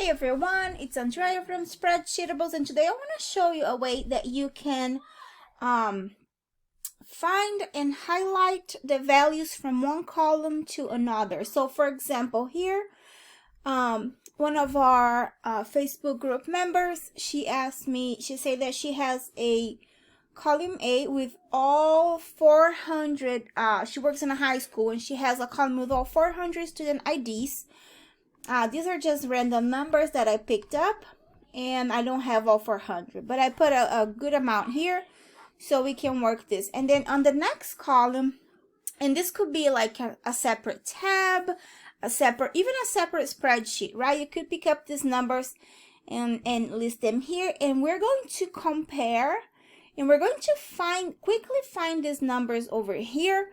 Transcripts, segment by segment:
Hey everyone, it's Andrea from Spreadsheetables, and today I want to show you a way that you can find and highlight the values from one column to another. So for example, here one of our Facebook group members, she said that she has a column A with all 400, she works in a high school and she has a column with all 400 student IDs. These are just random numbers that I picked up, and I don't have all 400, but I put a good amount here so we can work this. And then on the next column, and this could be like a separate tab, even a separate spreadsheet, right? You could pick up these numbers and list them here, and we're going to compare, and we're going to quickly find these numbers over here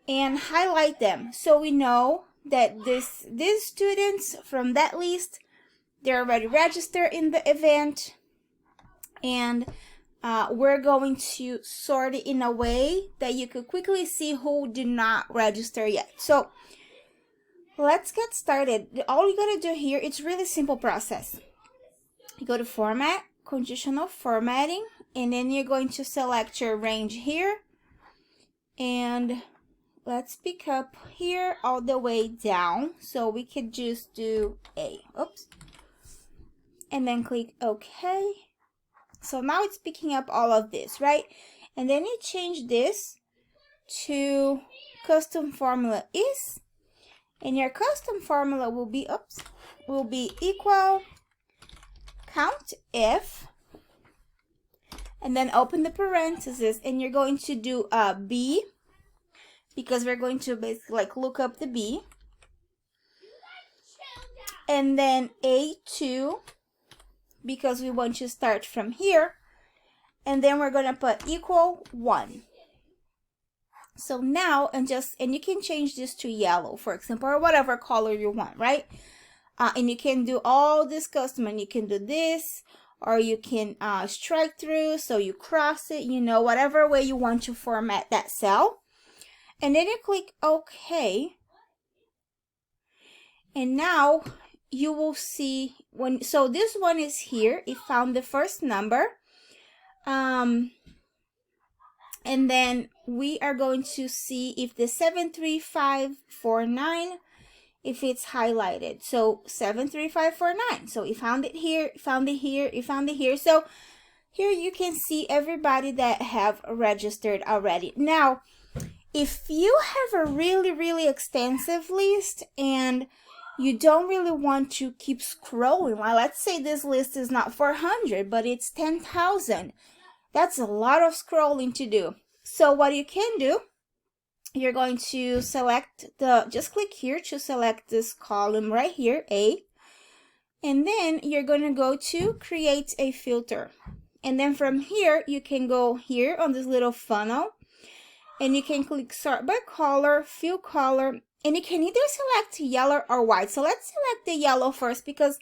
and highlight them so we know that these students from that list, they're already registered in the event, and we're going to sort it in a way that you could quickly see who did not register yet. So let's get started. All you gotta do here, it's really simple process. You go to Format, Conditional Formatting, and then you're going to select your range here, and let's pick up here all the way down, so we could just do A. Oops. And then click OK. So now it's picking up all of this, right? And then you change this to custom formula is, and your custom formula will be equal count if, and then open the parentheses, and you're going to do B, because we're going to basically like look up the B, and then A2, because we want to start from here, and then we're going to put equal 1. So now, and you can change this to yellow, for example, or whatever color you want, right? And you can do all this custom, and you can do this, or you can strike through, so you cross it, whatever way you want to format that cell. And then you click OK, and now you will see so this one is here, it found the first number, and then we are going to see if the 73549, if it's highlighted. So 73549, so we found it here, found it here, we found it here. So here you can see everybody that have registered already. Now if you have a really extensive list and you don't really want to keep scrolling, well, let's say this list is not 400 but it's 10,000, that's a lot of scrolling to do. So what you can do, you're going to select just click here to select this column right here, A, and then you're going to go to create a filter, and then from here you can go here on this little funnel, and you can click sort by color, fill color, and you can either select yellow or white. So let's select the yellow first, because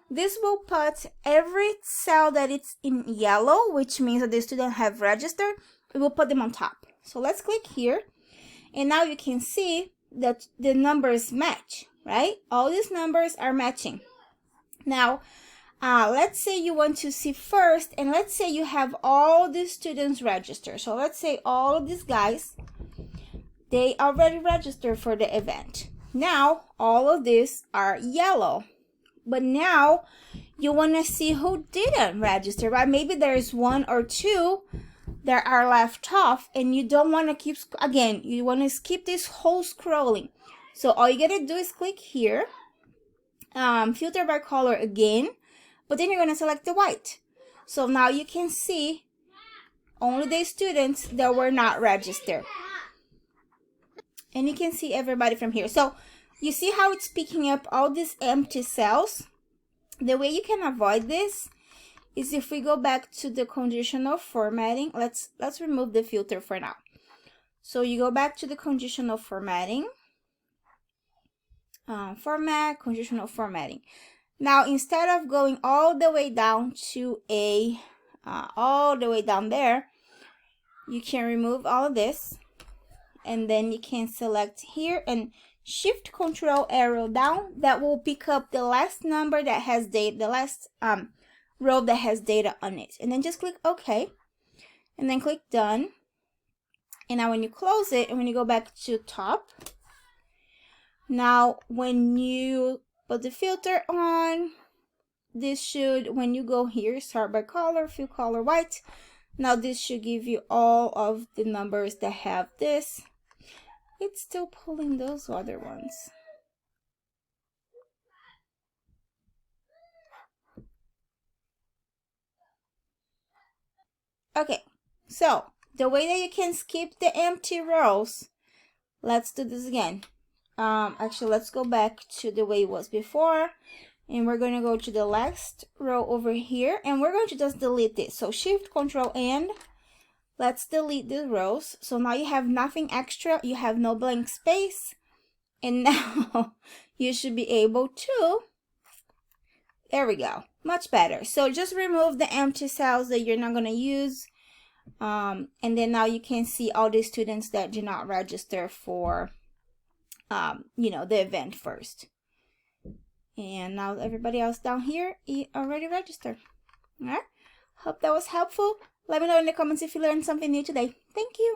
this will put every cell that it's in yellow, which means that the student have registered, it will put them on top. So let's click here, and now you can see that the numbers match, right? All these numbers are matching. Now let's say you want to see first, and let's say you have all the students registered. So let's say all of these guys, they already registered for the event. Now all of these are yellow, but now you want to see who didn't register, right? Maybe there's one or two that are left off, and you don't want to keep, again, you want to skip this whole scrolling. So all you gotta do is click here, filter by color again, but then you're going to select the white. So now you can see only the students that were not registered. And you can see everybody from here. So you see how it's picking up all these empty cells? The way you can avoid this is if we go back to the conditional formatting. Let's remove the filter for now. So you go back to the conditional formatting. Format, conditional formatting. Now, instead of going all the way down to A, all the way down there, you can remove all of this, and then you can select here and Shift Control arrow down. That will pick up the last number that has data, the last row that has data on it. And then just click OK. And then click Done. And now when you close it, and when you go back to top, now when you put the filter on, this should, when you go here, sort by color, fill color white, now this should give you all of the numbers that have this. It's still pulling those other ones. Okay, so the way that you can skip the empty rows, let's do this again. Actually, let's go back to the way it was before, and we're going to go to the last row over here, and we're going to just delete this. So Shift Control and let's delete the rows. So now you have nothing extra, you have no blank space, and now you should be able to, there we go, much better. So just remove the empty cells that you're not going to use, and then now you can see all the students that do not register for you know, the event first. And now everybody else down here already registered. All right, hope that was helpful. Let me know in the comments if you learned something new today. Thank you.